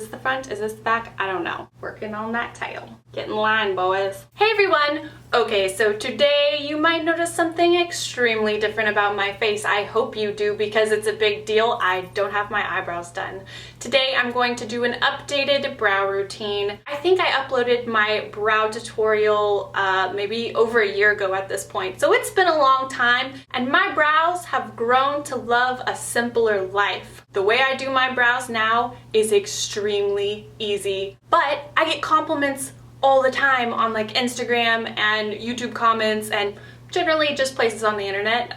Is this the front? Is this the back? I don't know. Working on that tail. Get in line, boys. Hey everyone! Okay, so today you might notice something extremely different about my face. I hope you do because it's a big deal. I don't have my eyebrows done. Today I'm going to do an updated brow routine. I think I uploaded my brow tutorial maybe over a year ago at this point. So it's been a long time and my brows have grown to love a simpler life. The way I do my brows now is extremely easy, but I get compliments all the time on like Instagram and YouTube comments and generally just places on the internet.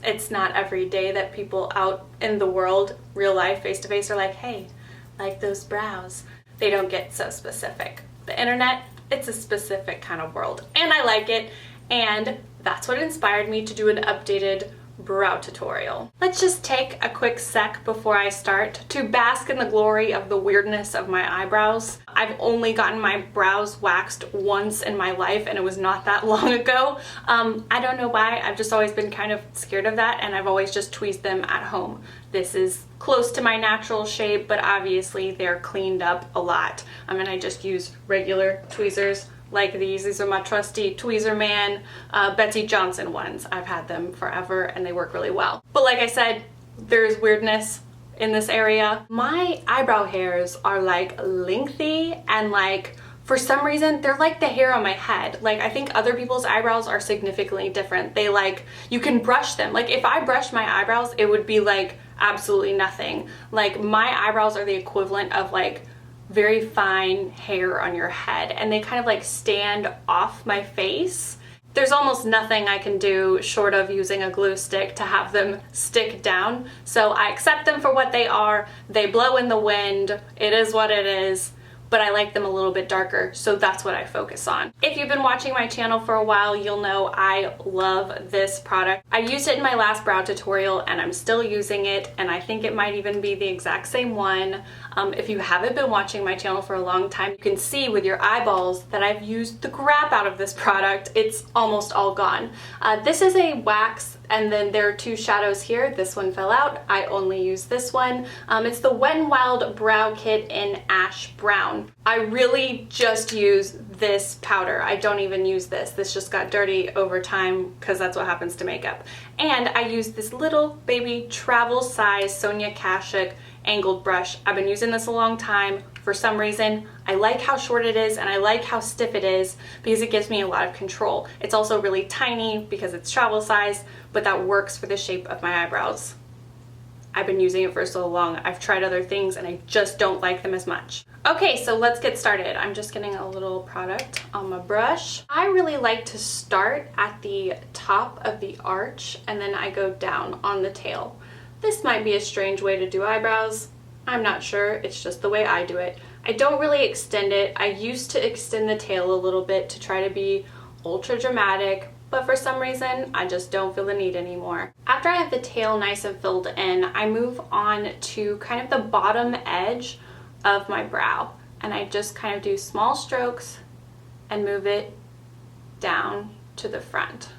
It's not every day that people out in the world, real life, face to face, are like, hey, like those brows. They don't get so specific. The internet, it's a specific kind of world and I like it, and that's what inspired me to do an updated brow tutorial. Let's just take a quick sec before I start to bask in the glory of the weirdness of my eyebrows. I've only gotten my brows waxed once in my life and it was not that long ago. I don't know why, I've just always been kind of scared of that and I've always just tweezed them at home. This is close to my natural shape, but obviously they're cleaned up a lot. I just use regular tweezers like these. These are my trusty Tweezer Man Betsy Johnson ones. I've had them forever and they work really well. But like I said, there's weirdness in this area. My eyebrow hairs are like lengthy and like for some reason they're like the hair on my head. Like I think other people's eyebrows are significantly different. They like, you can brush them. Like if I brushed my eyebrows, it would be like absolutely nothing. Like my eyebrows are the equivalent of like very fine hair on your head and they kind of like stand off my face. There's almost nothing I can do short of using a glue stick to have them stick down. So I accept them for what they are. They blow in the wind. It is what it is. But I like them a little bit darker, so that's what I focus on. If you've been watching my channel for a while, you'll know I love this product. I used it in my last brow tutorial and I'm still using it, and I think it might even be the exact same one. If you haven't been watching my channel for a long time, you can see with your eyeballs that I've used the crap out of this product. It's almost all gone. This is a wax, and then there are two shadows here. This one fell out. I only use this one. It's the Wet n Wild Brow Kit in Ash Brown. I really just use this powder. I don't even use this. This just got dirty over time because that's what happens to makeup. And I use this little baby travel size Sonia Kashuk angled brush. I've been using this a long time. For some reason, I like how short it is and I like how stiff it is because it gives me a lot of control. It's also really tiny because it's travel size, but that works for the shape of my eyebrows. I've been using it for so long. I've tried other things and I just don't like them as much. Okay, so let's get started. I'm just getting a little product on my brush. I really like to start at the top of the arch and then I go down on the tail. This might be a strange way to do eyebrows. I'm not sure, it's just the way I do it. I don't really extend it. I used to extend the tail a little bit to try to be ultra dramatic, but for some reason, I just don't feel the need anymore. After I have the tail nice and filled in, I move on to kind of the bottom edge of my brow, and I just kind of do small strokes and move it down to the front.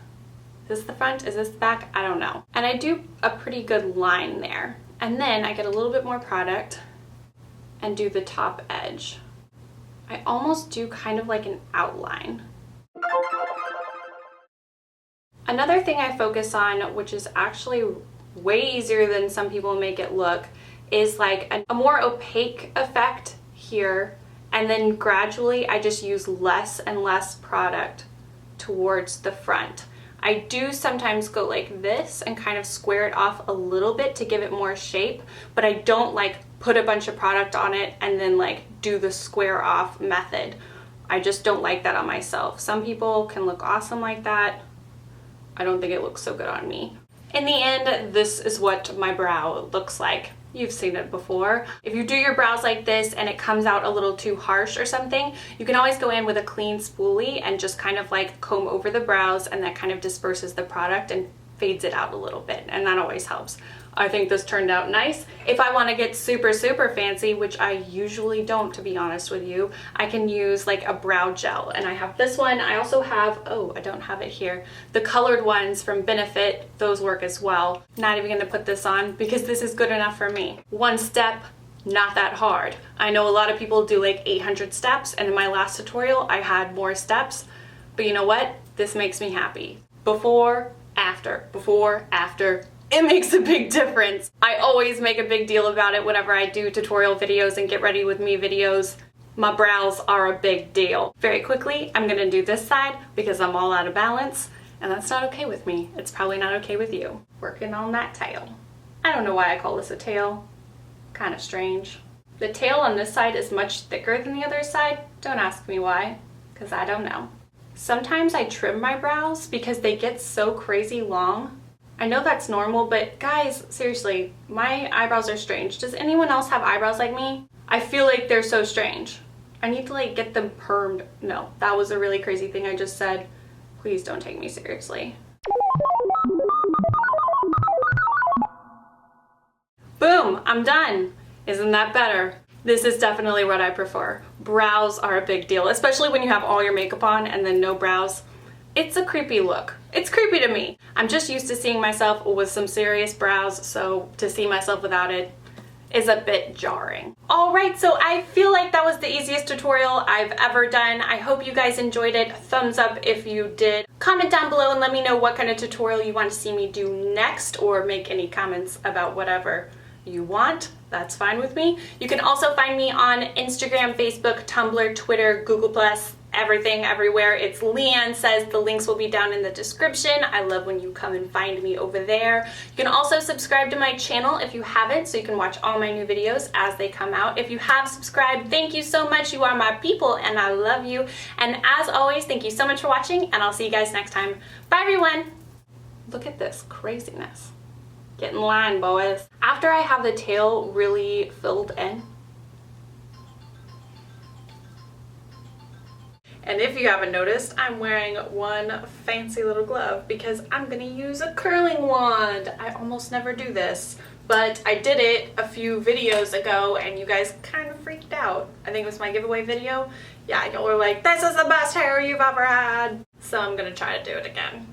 Is this the front? Is this the back? I don't know. And I do a pretty good line there. And then I get a little bit more product and do the top edge. I almost do kind of like an outline. Another thing I focus on, which is actually way easier than some people make it look, is like a more opaque effect here. And then gradually I just use less and less product towards the front. I do sometimes go like this and kind of square it off a little bit to give it more shape, but I don't like put a bunch of product on it and then like do the square off method. I just don't like that on myself. Some people can look awesome like that. I don't think it looks so good on me. In the end, this is what my brow looks like. You've seen it before. If you do your brows like this and it comes out a little too harsh or something, you can always go in with a clean spoolie and just kind of like comb over the brows, and that kind of disperses the product and fades it out a little bit, and that always helps. I think this turned out nice. If I want to get super fancy, which I usually don't, to be honest with you, I can use like a brow gel, and I have this one. I also have, oh, I don't have it here, the colored ones from Benefit. Those work as well. Not even gonna put this on because this is good enough for me. One step not that hard. I know a lot of people do like 800 steps, and in my last tutorial I had more steps, but you know what? This makes me happy. Before, after, it makes a big difference. I always make a big deal about it whenever I do tutorial videos and get ready with me videos. My brows are a big deal. Very quickly, I'm gonna do this side because I'm all out of balance, and that's not okay with me. It's probably not okay with you. Working on that tail. I don't know why I call this a tail. Kind of strange. The tail on this side is much thicker than the other side. Don't ask me why, because I don't know. Sometimes I trim my brows because they get so crazy long. I know that's normal, but guys, seriously, my eyebrows are strange. Does anyone else have eyebrows like me? I feel like they're so strange. I need to like get them permed. No, that was a really crazy thing I just said. Please don't take me seriously. Boom, I'm done. Isn't that better? This is definitely what I prefer. Brows are a big deal, especially when you have all your makeup on and then no brows. It's a creepy look. It's creepy to me. I'm just used to seeing myself with some serious brows, so to see myself without it is a bit jarring. Alright, so I feel like that was the easiest tutorial I've ever done. I hope you guys enjoyed it. Thumbs up if you did. Comment down below and let me know what kind of tutorial you want to see me do next, or make any comments about whatever you want. That's fine with me. You can also find me on Instagram, Facebook, Tumblr, Twitter, Google+, everything, everywhere. It's LeighAnnSays. The links will be down in the description. I love when you come and find me over there. You can also subscribe to my channel if you haven't, so you can watch all my new videos as they come out. If you have subscribed, thank you so much. You are my people and I love you. And as always, thank you so much for watching, and I'll see you guys next time. Bye everyone. Look at this craziness. Get in line, boys. After I have the tail really filled in. And if you haven't noticed, I'm wearing one fancy little glove because I'm gonna use a curling wand. I almost never do this, but I did it a few videos ago and you guys kind of freaked out. I think it was my giveaway video. Yeah, y'all were like, this is the best hair you've ever had. So I'm gonna try to do it again.